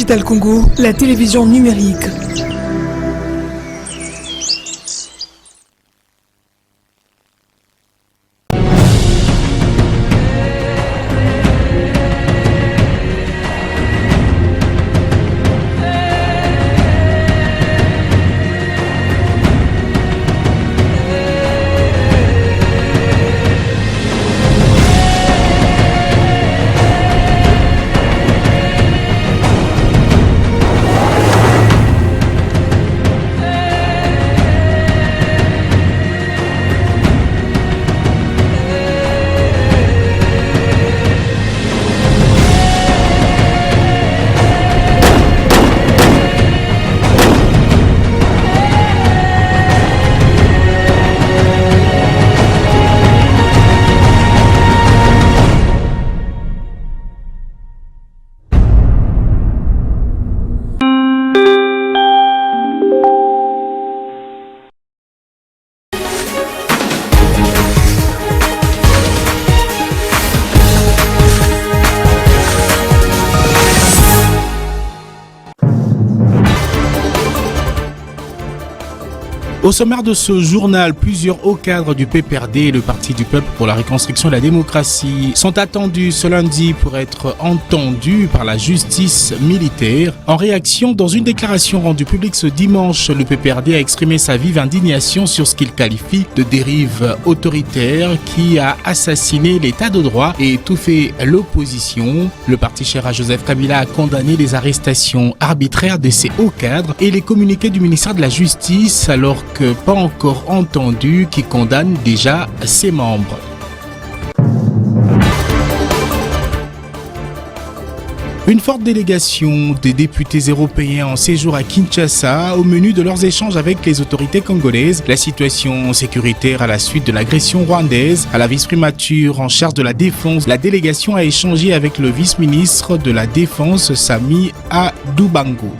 Digital Congo, la télévision numérique. Au sommaire de ce journal, plusieurs hauts cadres du PPRD et le Parti du Peuple pour la Reconstruction et la Démocratie sont attendus ce lundi pour être entendus par la justice militaire. En réaction, dans une déclaration rendue publique ce dimanche, le PPRD a exprimé sa vive indignation sur ce qu'il qualifie de dérive autoritaire qui a assassiné l'état de droit et étouffé l'opposition. Le parti cher à Joseph Kabila a condamné les arrestations arbitraires de ces hauts cadres et les communiqués du ministère de la Justice alors que pas encore entendu qui condamne déjà ses membres. Une forte délégation des députés européens en séjour à Kinshasa au menu de leurs échanges avec les autorités congolaises. La situation sécuritaire à la suite de l'agression rwandaise. À la vice-primature en charge de la défense, la délégation a échangé avec le vice-ministre de la Défense Sami Adoubango.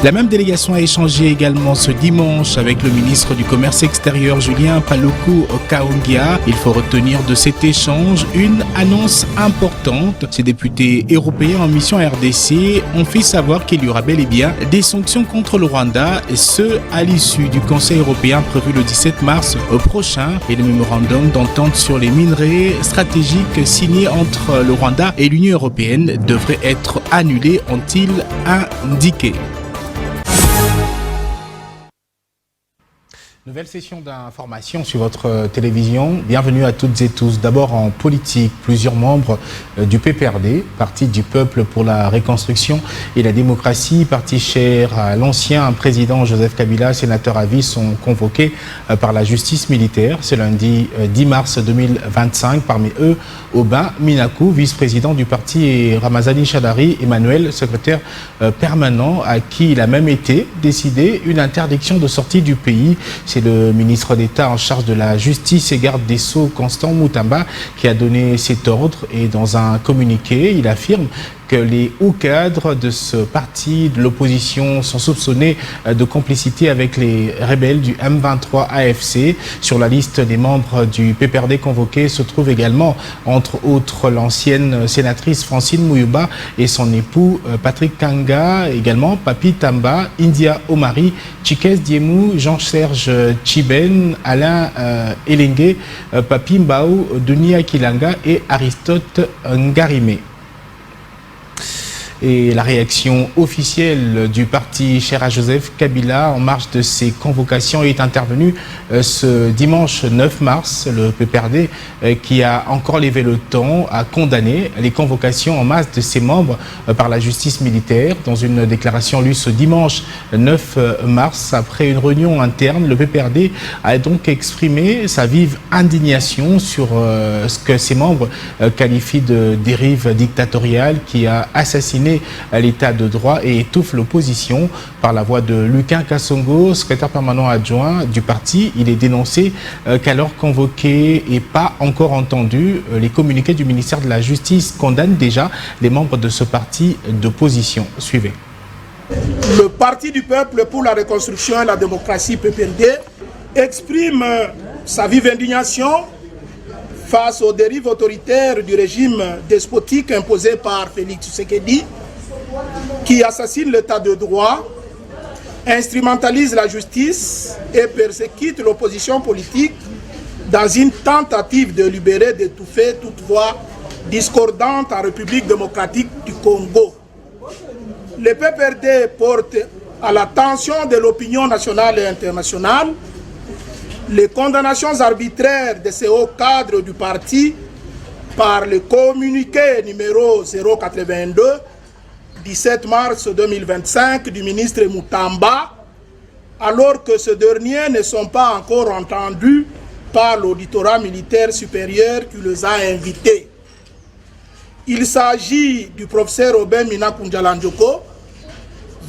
La même délégation a échangé également ce dimanche avec le ministre du Commerce extérieur Julien Paluku Kaongia. Il faut retenir de cet échange une annonce importante. Ces députés européens en mission RDC ont fait savoir qu'il y aura bel et bien des sanctions contre le Rwanda, et ce à l'issue du Conseil européen prévu le 17 mars prochain. Et le mémorandum d'entente sur les minerais stratégiques signé entre le Rwanda et l'Union européenne devrait être annulé, ont-ils indiqué. Nouvelle session d'information sur votre télévision. Bienvenue à toutes et tous. D'abord en politique, plusieurs membres du PPRD, Parti du Peuple pour la Reconstruction et la Démocratie, parti cher à l'ancien président Joseph Kabila, sénateur à vie, sont convoqués par la justice militaire ce lundi 10 mars 2025. Parmi eux, Aubin Minakou, vice-président du parti, et Ramazani Chadari Emmanuel, secrétaire permanent, à qui il a même été décidé une interdiction de sortie du pays. C'est le ministre d'État en charge de la justice et garde des Sceaux, Constant Moutamba, qui a donné cet ordre, et dans un communiqué, il affirme que les hauts cadres de ce parti de l'opposition sont soupçonnés de complicité avec les rebelles du M23 AFC. Sur la liste des membres du PPRD convoqués se trouve également, entre autres, l'ancienne sénatrice Francine Mouyouba et son époux Patrick Kanga, également Papi Tamba, India Omari, Chikes Diemou, Jean-Serge Chiben, Alain Elengue, Papi Mbao, Denis Akilanga et Aristote Ngarimé. Et la réaction officielle du parti cher à Joseph Kabila en marge de ces convocations est intervenue ce dimanche 9 mars. Le PPRD, qui a encore levé le ton, a condamné les convocations en masse de ses membres par la justice militaire. Dans une déclaration lue ce dimanche 9 mars, après une réunion interne, le PPRD a donc exprimé sa vive indignation sur ce que ses membres qualifient de dérive dictatoriale qui a assassiné l'état de droit et étouffe l'opposition. Par la voix de Luquin Kassongo, secrétaire permanent adjoint du parti, il est dénoncé qu'alors convoqué et pas encore entendu, les communiqués du ministère de la Justice condamnent déjà les membres de ce parti d'opposition. Suivez. Le Parti du Peuple pour la Reconstruction et la Démocratie, PPRD, exprime sa vive indignation face aux dérives autoritaires du régime despotique imposé par Félix Tshisekedi, qui assassine l'état de droit, instrumentalise la justice et persécute l'opposition politique dans une tentative de libérer, d'étouffer toute voix discordante en République démocratique du Congo. Le PPRD porte à l'attention de l'opinion nationale et internationale les condamnations arbitraires de ces hauts cadres du parti par le communiqué numéro 082 17 mars 2025 du ministre Moutamba, alors que ces derniers ne sont pas encore entendus par l'auditorat militaire supérieur qui les a invités. Il s'agit du professeur Robin Minakunjalandjoko,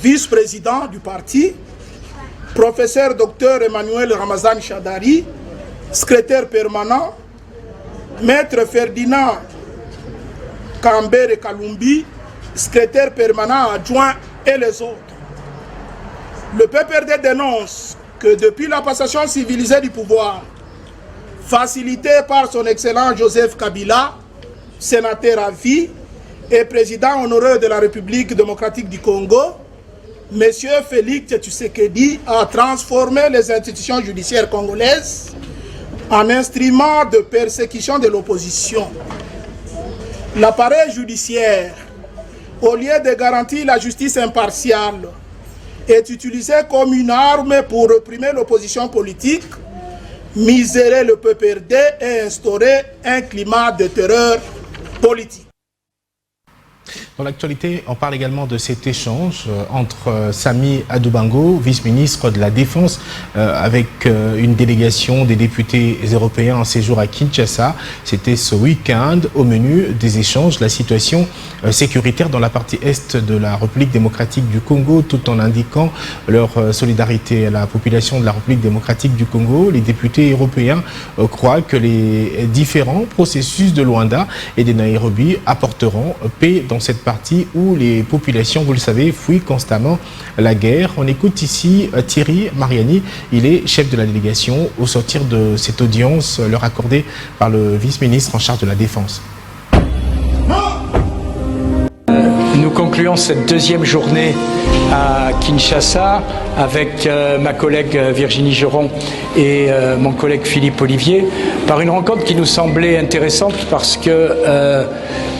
vice-président du parti, professeur Dr Emmanuel Ramazan Chadari, secrétaire permanent, maître Ferdinand Kambere Kalumbi, secrétaire permanent adjoint et les autres. Le PPRD dénonce que depuis la passation civilisée du pouvoir, facilitée par son excellent Joseph Kabila, sénateur à vie et président honoré de la République démocratique du Congo, M. Félix Tshisekedi a transformé les institutions judiciaires congolaises en instruments de persécution de l'opposition. L'appareil judiciaire, au lieu de garantir la justice impartiale, est utilisé comme une arme pour réprimer l'opposition politique, misérer le PPRD et instaurer un climat de terreur politique. Dans l'actualité, on parle également de cet échange entre Sami Adoubango, vice-ministre de la Défense, avec une délégation des députés européens en séjour à Kinshasa. C'était ce week-end. Au menu des échanges, la situation sécuritaire dans la partie est de la République démocratique du Congo, tout en indiquant leur solidarité à la population de la République démocratique du Congo. Les députés européens croient que les différents processus de Luanda et de Nairobi apporteront paix dans cette partie où les populations, vous le savez, fuient constamment la guerre. On écoute ici Thierry Mariani, il est chef de la délégation au sortir de cette audience leur accordée par le vice-ministre en charge de la Défense. Nous concluons cette deuxième journée à Kinshasa avec ma collègue Virginie Geron et mon collègue Philippe Olivier par une rencontre qui nous semblait intéressante parce que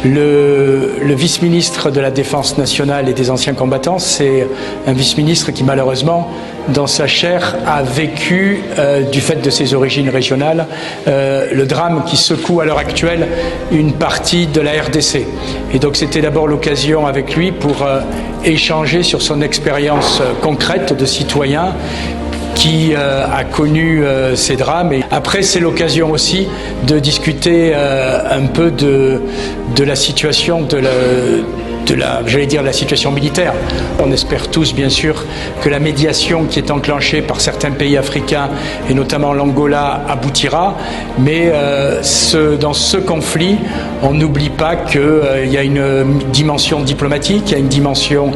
le vice-ministre de la Défense nationale et des anciens combattants, c'est un vice-ministre qui malheureusement dans sa chair a vécu du fait de ses origines régionales le drame qui secoue à l'heure actuelle une partie de la RDC. Et donc c'était d'abord l'occasion avec lui pour échanger sur son expérience concrète de citoyen qui a connu ces drames. Et après, c'est l'occasion aussi de discuter un peu de la situation de la situation militaire. On espère tous, bien sûr, que la médiation qui est enclenchée par certains pays africains, et notamment l'Angola, aboutira. Mais dans ce conflit, on n'oublie pas qu'il y a une dimension diplomatique, il y a une dimension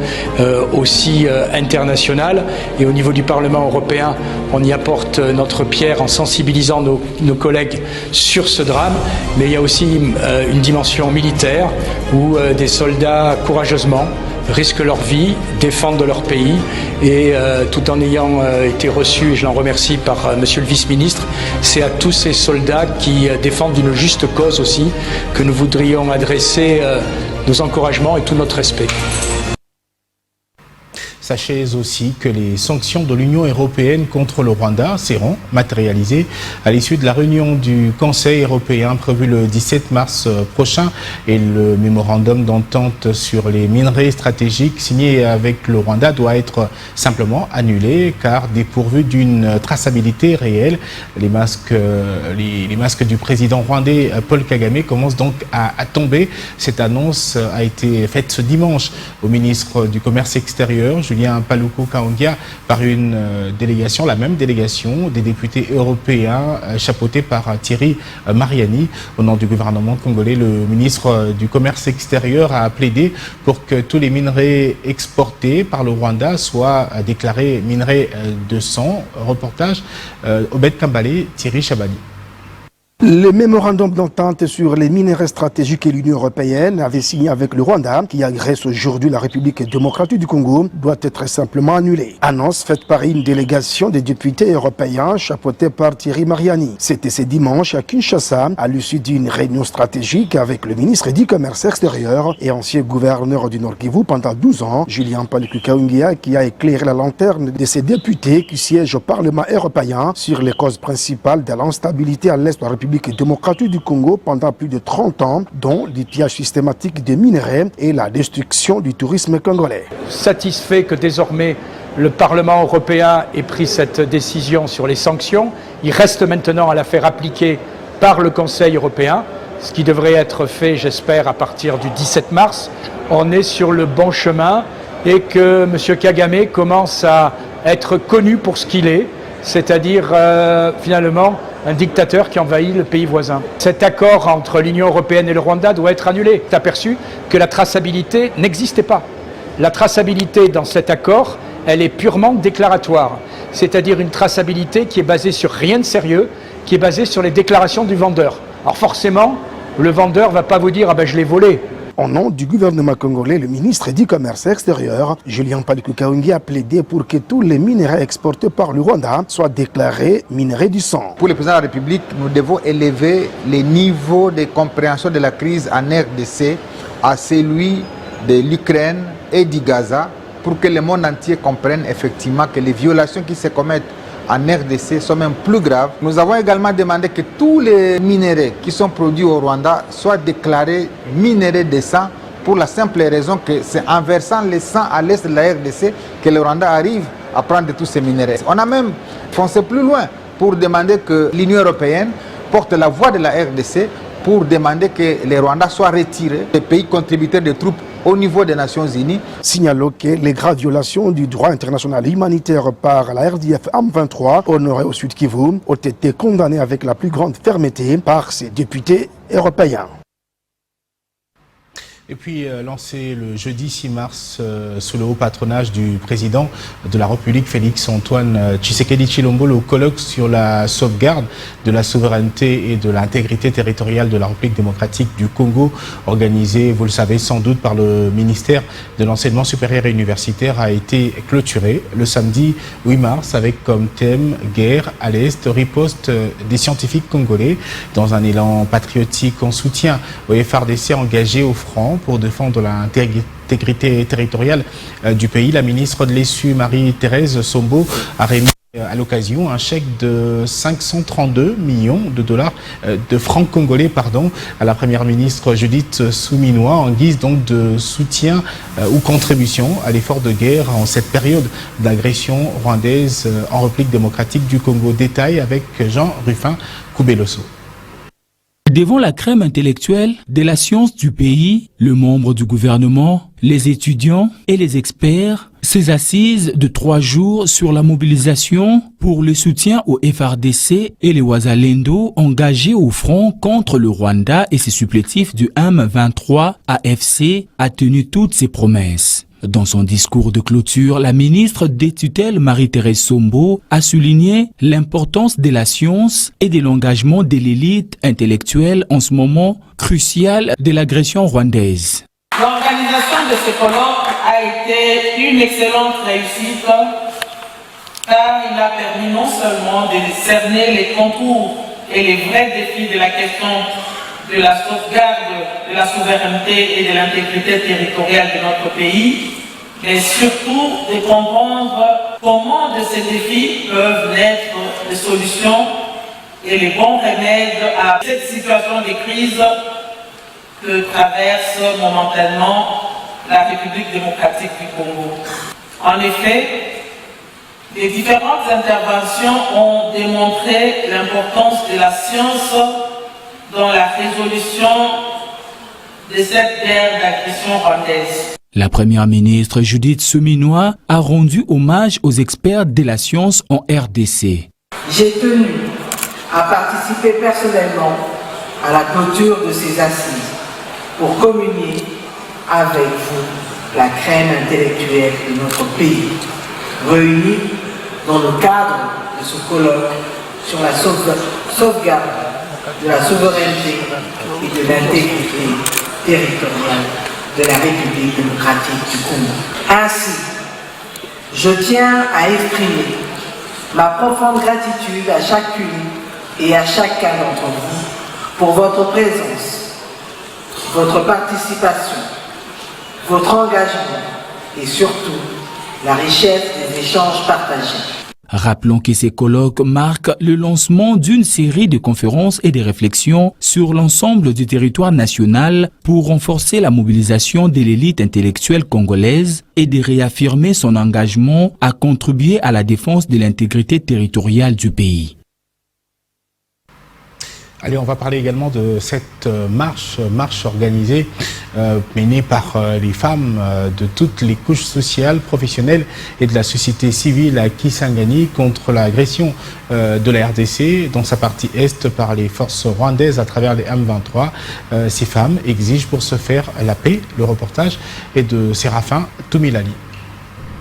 aussi internationale. Et au niveau du Parlement européen, on y apporte notre pierre en sensibilisant nos collègues sur ce drame. Mais il y a aussi une dimension militaire où des soldats courageusement risquent leur vie, défendent leur pays et tout en ayant été reçus, et je l'en remercie, par monsieur le vice-ministre, c'est à tous ces soldats qui défendent une juste cause aussi que nous voudrions adresser nos encouragements et tout notre respect. Sachez aussi que les sanctions de l'Union européenne contre le Rwanda seront matérialisées à l'issue de la réunion du Conseil européen prévue le 17 mars prochain et le mémorandum d'entente sur les minerais stratégiques signé avec le Rwanda doit être simplement annulé car dépourvu d'une traçabilité réelle. Les masques du président rwandais Paul Kagame commencent donc à tomber. Cette annonce a été faite ce dimanche au ministre du Commerce extérieur, Julien Paluku Kahongya, par une délégation, la même délégation des députés européens chapeautés par Thierry Mariani. Au nom du gouvernement congolais, le ministre du Commerce extérieur a plaidé pour que tous les minerais exportés par le Rwanda soient déclarés minerais de sang. Reportage Obed Kambale, Thierry Chabani. Le mémorandum d'entente sur les minerais stratégiques que l'Union européenne avait signé avec le Rwanda, qui agresse aujourd'hui la République démocratique du Congo, doit être simplement annulé. Annonce faite par une délégation des députés européens chapeautée par Thierry Mariani. C'était ce dimanche à Kinshasa, à l'issue d'une réunion stratégique avec le ministre du Commerce extérieur et ancien gouverneur du Nord Kivu pendant 12 ans, Julien Paluku Kahongya, qui a éclairé la lanterne de ces députés qui siègent au Parlement européen sur les causes principales de l'instabilité à l'est de la République démocratique du Congo pendant plus de 30 ans, dont l'outillage systématique des minerais et la destruction du tourisme congolais. Satisfait que désormais le Parlement européen ait pris cette décision sur les sanctions, il reste maintenant à la faire appliquer par le Conseil européen, ce qui devrait être fait, j'espère, à partir du 17 mars. On est sur le bon chemin et que M. Kagame commence à être connu pour ce qu'il est, c'est-à-dire finalement un dictateur qui envahit le pays voisin. Cet accord entre l'Union européenne et le Rwanda doit être annulé. C'est aperçu que la traçabilité n'existait pas. La traçabilité dans cet accord, elle est purement déclaratoire, c'est-à-dire une traçabilité qui est basée sur rien de sérieux, qui est basée sur les déclarations du vendeur. Alors forcément, le vendeur ne va pas vous dire « ah ben je l'ai volé ». Au nom du gouvernement congolais, le ministre du Commerce extérieur, Julien Paluku Kahongya, a plaidé pour que tous les minerais exportés par le Rwanda soient déclarés minerais du sang. Pour le président de la République, nous devons élever les niveaux de compréhension de la crise en RDC à celui de l'Ukraine et du Gaza pour que le monde entier comprenne effectivement que les violations qui se commettent en RDC sont même plus graves. Nous avons également demandé que tous les minerais qui sont produits au Rwanda soient déclarés minerais de sang pour la simple raison que c'est en versant le sang à l'est de la RDC que le Rwanda arrive à prendre tous ces minerais. On a même foncé plus loin pour demander que l'Union européenne porte la voix de la RDC pour demander que les Rwandais soient retirés des pays contributeurs de troupes au niveau des Nations Unies. Signalons que les graves violations du droit international humanitaire par la RDF M23, honorée au Sud Kivu, ont été condamnées avec la plus grande fermeté par ces députés européens. Et puis lancé le jeudi 6 mars sous le haut patronage du président de la République Félix Antoine Tshisekedi Tshilombo, le colloque sur la sauvegarde de la souveraineté et de l'intégrité territoriale de la République démocratique du Congo, organisé, vous le savez sans doute, par le ministère de l'enseignement supérieur et universitaire, a été clôturé le samedi 8 mars avec comme thème « Guerre à l'Est, riposte des scientifiques congolais » dans un élan patriotique en soutien au FARDC engagé au front pour défendre l'intégrité territoriale du pays. La ministre de l'ESU, Marie-Thérèse Sombo, a remis à l'occasion un chèque de 532 millions de dollars de francs congolais à la première ministre Judith Suminwa en guise donc de soutien ou contribution à l'effort de guerre en cette période d'agression rwandaise en République démocratique du Congo. Détail avec Jean Ruffin Koubeloso. Devant la crème intellectuelle de la science du pays, le membre du gouvernement, les étudiants et les experts, ces assises de 3 jours sur la mobilisation pour le soutien au FARDC et les Wazalendo engagés au front contre le Rwanda et ses supplétifs du M23 AFC a tenu toutes ses promesses. Dans son discours de clôture, la ministre des tutelles Marie-Thérèse Sombo a souligné l'importance de la science et de l'engagement de l'élite intellectuelle en ce moment crucial de l'agression rwandaise. L'organisation de ce colloque a été une excellente réussite car il a permis non seulement de cerner les contours et les vrais défis de la question de la sauvegarde de la souveraineté et de l'intégrité territoriale de notre pays, mais surtout de comprendre comment de ces défis peuvent naître des solutions et les bons remèdes à cette situation de crise que traverse momentanément la République démocratique du Congo. En effet, les différentes interventions ont démontré l'importance de la science dans la résolution de cette guerre d'agression rwandaise. La première ministre Judith Suminwa a rendu hommage aux experts de la science en RDC. J'ai tenu à participer personnellement à la clôture de ces assises pour communier avec vous la crème intellectuelle de notre pays, réunie dans le cadre de ce colloque sur la sauvegarde de la souveraineté et de l'intégrité territoriale de la République démocratique du Congo. Ainsi, je tiens à exprimer ma profonde gratitude à chacune et à chacun d'entre vous pour votre présence, votre participation, votre engagement et surtout la richesse des échanges partagés. Rappelons que ces colloques marquent le lancement d'une série de conférences et de réflexions sur l'ensemble du territoire national pour renforcer la mobilisation de l'élite intellectuelle congolaise et de réaffirmer son engagement à contribuer à la défense de l'intégrité territoriale du pays. Allez, on va parler également de cette marche organisée, menée par les femmes de toutes les couches sociales, professionnelles et de la société civile à Kisangani contre l'agression de la RDC dans sa partie est par les forces rwandaises à travers les M23. Ces femmes exigent pour ce faire la paix. Le reportage est de Séraphin Toumilali.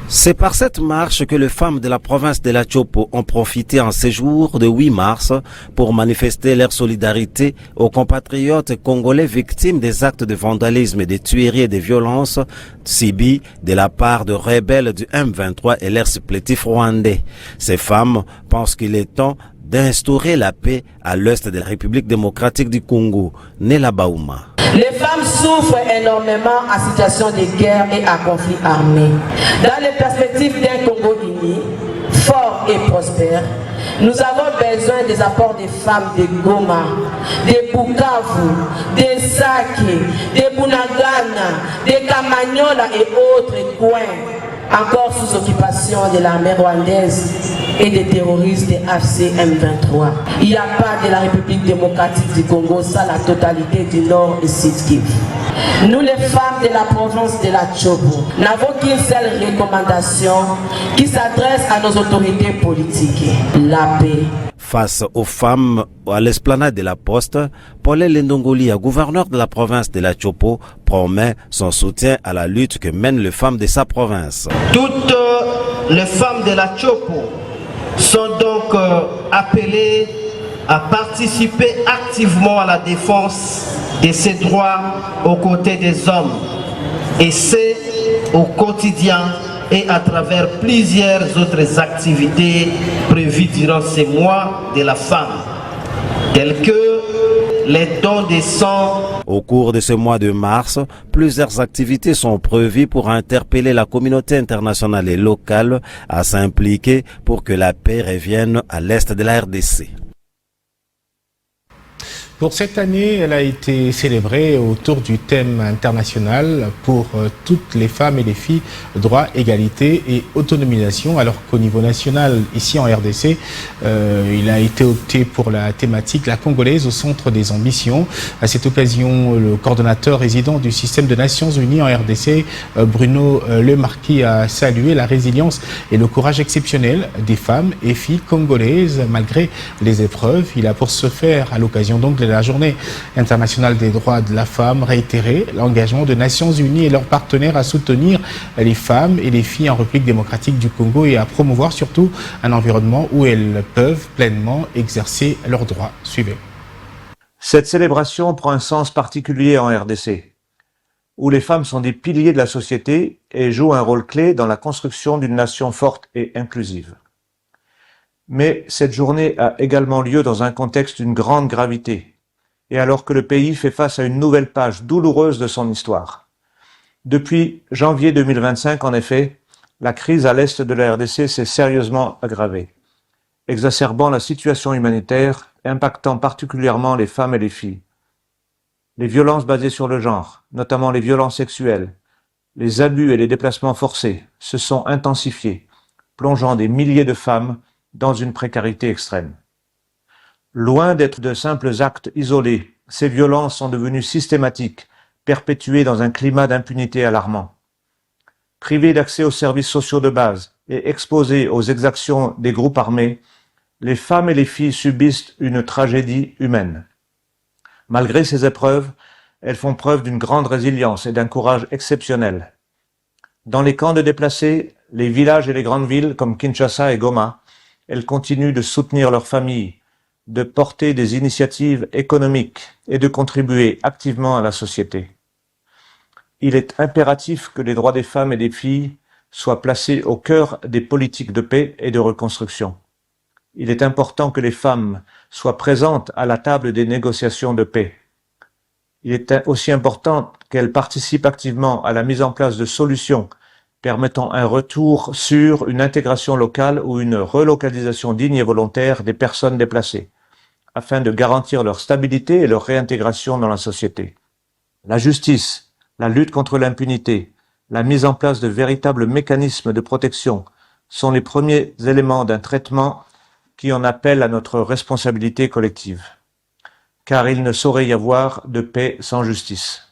C'est par cette marche que les femmes de la province de la Chopo ont profité en ces jours de 8 mars pour manifester leur solidarité aux compatriotes congolais victimes des actes de vandalisme et de tueries et de violences subis de la part de rebelles du M23 et leurs supplétifs rwandais. Ces femmes pensent qu'il est temps d'instaurer la paix à l'est de la République démocratique du Congo, Nela Baouma. Les femmes souffrent énormément à situation de guerre et à conflit armé. Dans les perspectives d'un Congo uni, fort et prospère, nous avons besoin des apports des femmes de Goma, de Bukavu, de Sake, de Bunagana, de Kamanyola et autres coins encore sous occupation de l'armée rwandaise et des terroristes de AFC M23. Il n'y a pas de la République démocratique du Congo sans la totalité du Nord et Sud-Kivu. Nous, les femmes de la province de la Chopo, n'avons qu'une seule recommandation qui s'adresse à nos autorités politiques, la paix. Face aux femmes à l'esplanade de la Poste, Paul Lendongolia, gouverneur de la province de la Chopo, promet son soutien à la lutte que mènent les femmes de sa province. Toutes les femmes de la Chopo sont donc appelées à participer activement à la défense de ses droits aux côtés des hommes, et c'est au quotidien et à travers plusieurs autres activités prévues durant ces mois de la femme, telles que les dons de sang. Au cours de ce mois de mars, plusieurs activités sont prévues pour interpeller la communauté internationale et locale à s'impliquer pour que la paix revienne à l'est de la RDC. Pour cette année, elle a été célébrée autour du thème international pour toutes les femmes et les filles, droit, égalité et autonomisation, alors qu'au niveau national, ici en RDC, il a été opté pour la thématique La Congolaise au centre des ambitions. À cette occasion, le coordonnateur résident du système des Nations Unies en RDC, Bruno Lemarquis, a salué la résilience et le courage exceptionnel des femmes et filles congolaises malgré les épreuves. Il a pour ce faire, à l'occasion donc de la Journée internationale des droits de la femme, réitéré l'engagement des Nations Unies et leurs partenaires à soutenir les femmes et les filles en République démocratique du Congo et à promouvoir surtout un environnement où elles peuvent pleinement exercer leurs droits. Suivez. Cette célébration prend un sens particulier en RDC, où les femmes sont des piliers de la société et jouent un rôle clé dans la construction d'une nation forte et inclusive. Mais cette journée a également lieu dans un contexte d'une grande gravité, et alors que le pays fait face à une nouvelle page douloureuse de son histoire. Depuis janvier 2025, en effet, la crise à l'est de la RDC s'est sérieusement aggravée, exacerbant la situation humanitaire, impactant particulièrement les femmes et les filles. Les violences basées sur le genre, notamment les violences sexuelles, les abus et les déplacements forcés, se sont intensifiés, plongeant des milliers de femmes dans une précarité extrême. Loin d'être de simples actes isolés, ces violences sont devenues systématiques, perpétuées dans un climat d'impunité alarmant. Privées d'accès aux services sociaux de base et exposées aux exactions des groupes armés, les femmes et les filles subissent une tragédie humaine. Malgré ces épreuves, elles font preuve d'une grande résilience et d'un courage exceptionnel. Dans les camps de déplacés, les villages et les grandes villes comme Kinshasa et Goma, elles continuent de soutenir leurs familles, de porter des initiatives économiques et de contribuer activement à la société. Il est impératif que les droits des femmes et des filles soient placés au cœur des politiques de paix et de reconstruction. Il est important que les femmes soient présentes à la table des négociations de paix. Il est aussi important qu'elles participent activement à la mise en place de solutions permettant un retour sûr, une intégration locale ou une relocalisation digne et volontaire des personnes déplacées, afin de garantir leur stabilité et leur réintégration dans la société. La justice, la lutte contre l'impunité, la mise en place de véritables mécanismes de protection sont les premiers éléments d'un traitement qui en appelle à notre responsabilité collective. Car il ne saurait y avoir de paix sans justice.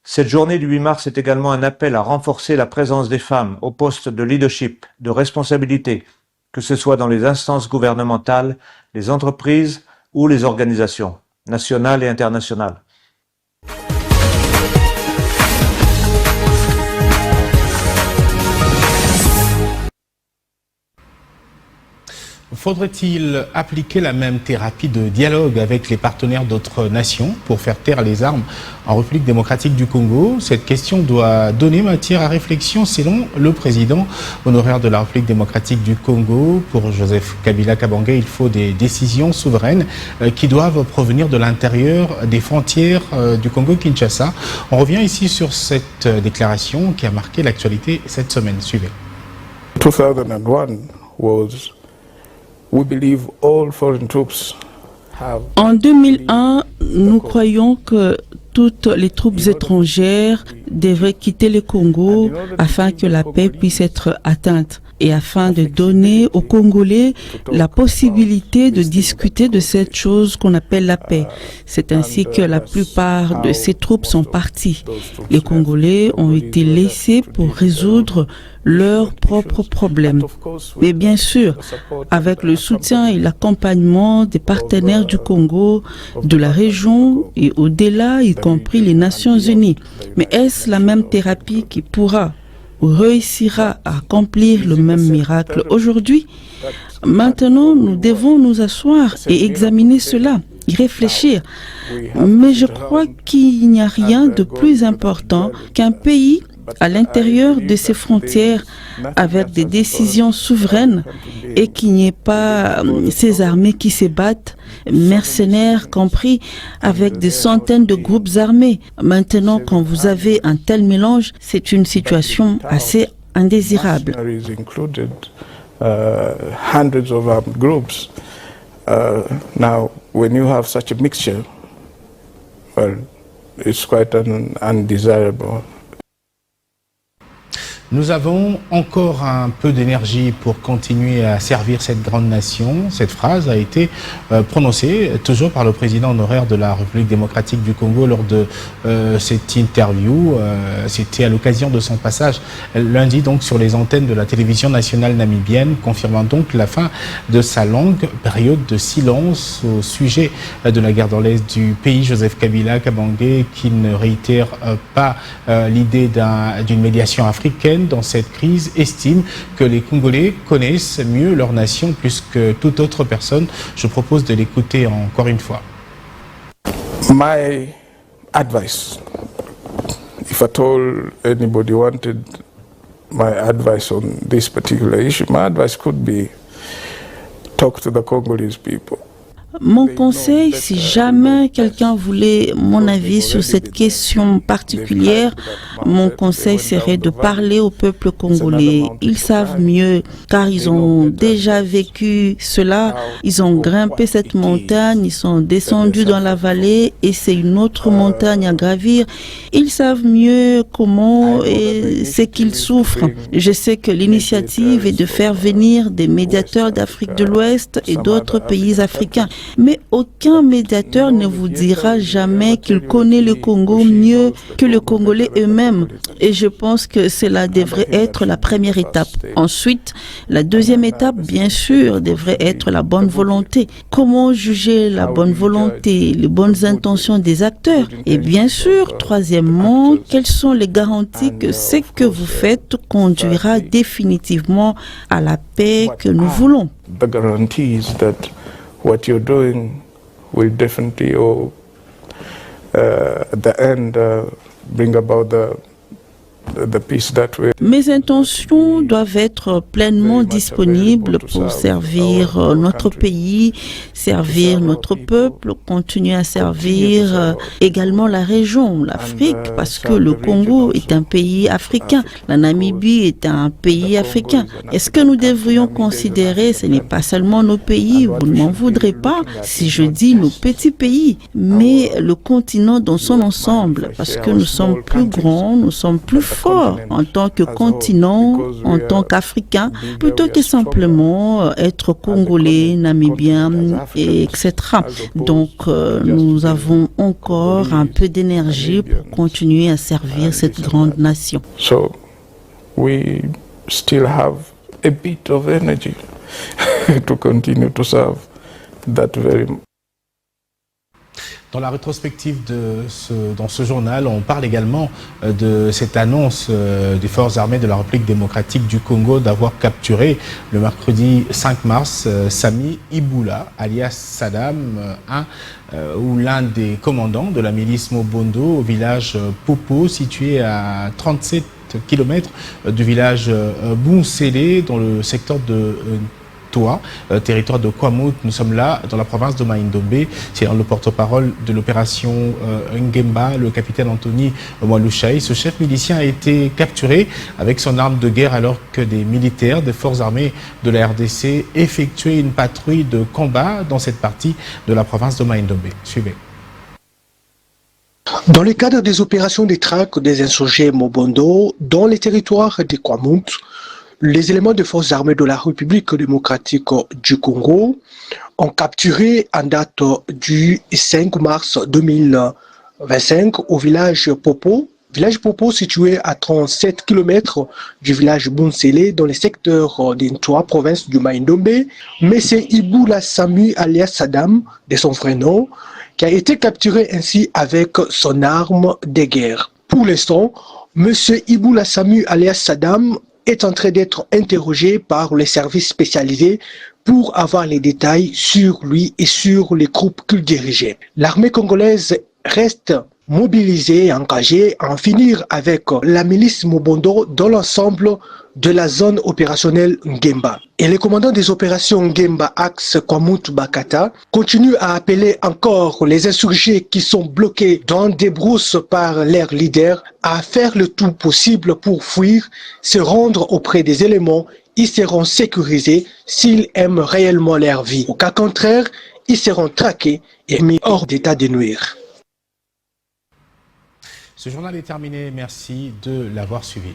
Cette journée du 8 mars est également un appel à renforcer la présence des femmes au poste de leadership, de responsabilité, que ce soit dans les instances gouvernementales, les entreprises ou les organisations, nationales et internationales. Faudrait-il appliquer la même thérapie de dialogue avec les partenaires d'autres nations pour faire taire les armes en République démocratique du Congo? Cette question doit donner matière à réflexion selon le président honoraire de la République démocratique du Congo. Pour Joseph Kabila Kabange, il faut des décisions souveraines qui doivent provenir de l'intérieur des frontières du Congo-Kinshasa. On revient ici sur cette déclaration qui a marqué l'actualité cette semaine. Suivez. 2001 was... En 2001, nous croyons que toutes les troupes étrangères devraient quitter le Congo afin que la paix puisse être atteinte et afin de donner aux Congolais la possibilité de discuter de cette chose qu'on appelle la paix. C'est ainsi que la plupart de ces troupes sont parties. Les Congolais ont été laissés pour résoudre leurs propres problèmes. Mais bien sûr, avec le soutien et l'accompagnement des partenaires du Congo, de la région et au-delà, y compris les Nations Unies. Mais est-ce la même thérapie qui pourra ou réussira à accomplir le même miracle aujourd'hui? Maintenant, nous devons nous asseoir et examiner cela, y réfléchir. Mais je crois qu'il n'y a rien de plus important qu'un pays à l'intérieur de ses frontières avec des décisions souveraines et qu'il n'y ait pas ces armées qui se battent, mercenaires compris, avec des centaines de groupes armés. Maintenant, quand vous avez un tel mélange, c'est une situation assez indésirable. Hundreds of armed groups. Now, when you have such a mixture, well, it's quite undesirable. Nous avons encore un peu d'énergie pour continuer à servir cette grande nation. Cette phrase a été prononcée toujours par le président honoraire de la République démocratique du Congo lors de cette interview. C'était à l'occasion de son passage lundi donc sur les antennes de la télévision nationale namibienne, confirmant donc la fin de sa longue période de silence au sujet de la guerre dans l'Est du pays. Joseph Kabila Kabange, qui ne réitère pas l'idée d'une médiation africaine dans cette crise, estime que les Congolais connaissent mieux leur nation plus que toute autre personne. Je propose de l'écouter encore une fois. My advice, if at all anybody wanted my advice on this particular issue, my advice could be talk to the Congolese people. Mon conseil, si jamais quelqu'un voulait mon avis sur cette question particulière, mon conseil serait de parler au peuple congolais. Ils savent mieux, car ils ont déjà vécu cela. Ils ont grimpé cette montagne, ils sont descendus dans la vallée et c'est une autre montagne à gravir. Ils savent mieux comment et ce qu'ils souffrent. Je sais que l'initiative est de faire venir des médiateurs d'Afrique de l'Ouest et d'autres pays africains. Mais aucun médiateur ne vous dira jamais qu'il connaît le Congo mieux que les Congolais eux-mêmes. Et je pense que cela devrait être la première étape. Ensuite, la deuxième étape, bien sûr, devrait être la bonne volonté. Comment juger la bonne volonté, les bonnes intentions des acteurs? Et bien sûr, troisièmement, quelles sont les garanties que ce que vous faites conduira définitivement à la paix que nous voulons? what you're doing will definitely, at the end, bring about the peace that way. Mes intentions doivent être pleinement disponibles pour servir notre pays, servir notre peuple, continuer à servir également la région, l'Afrique, parce que le Congo est un pays africain, la Namibie est un pays africain. Est-ce que nous devrions considérer, ce n'est pas seulement nos pays, vous ne m'en voudrez pas si je dis nos petits pays, mais le continent dans son ensemble, parce que nous sommes plus grands, nous sommes plus forts en tant que continent, en tant qu'Africains, plutôt que simplement être Congolais, Namibiens, etc. Donc, nous avons encore un peu d'énergie pour continuer à servir cette grande nation. So, we still have a bit of energy to continue to serve that very. Dans la rétrospective dans ce journal, on parle également de cette annonce des forces armées de la République démocratique du Congo d'avoir capturé le mercredi 5 mars Sami Iboula, alias Saddam, ou l'un des commandants de la milice Mobondo au village Popo, situé à 37 km du village Bounsélé, dans le secteur de territoire de Kwamut. Nous sommes là dans la province de Maïndombe. C'est le porte-parole de l'opération Ngemba, le capitaine Anthony Mwalushaï. Ce chef milicien a été capturé avec son arme de guerre alors que des militaires des forces armées de la RDC effectuaient une patrouille de combat dans cette partie de la province de Maïndombe. Suivez. Dans le cadre des opérations de traque des insurgés Mobondo dans les territoires de Kwamut, les éléments des forces armées de la République démocratique du Congo ont capturé en date du 5 mars 2025 au village Popo. Village Popo situé à 37 km du village Bounsélé dans le secteur d'Intoa, province du Maïndombe. M. Iboula Sami alias Saddam, de son vrai nom, qui a été capturé ainsi avec son arme de guerre. Pour l'instant, M. Iboula Sami alias Saddam est en train d'être interrogé par les services spécialisés pour avoir les détails sur lui et sur les groupes qu'il dirigeait. L'armée congolaise reste mobilisée et engagée à en finir avec la milice Mobondo dans l'ensemble de la zone opérationnelle Ngemba. Et les commandants des opérations Ngemba Axe Kwamut Bakata continuent à appeler encore les insurgés qui sont bloqués dans des brousses par leurs leaders à faire le tout possible pour fuir, se rendre auprès des éléments. Ils seront sécurisés s'ils aiment réellement leur vie. Au cas contraire, ils seront traqués et mis hors d'état de nuire. Ce journal est terminé. Merci de l'avoir suivi.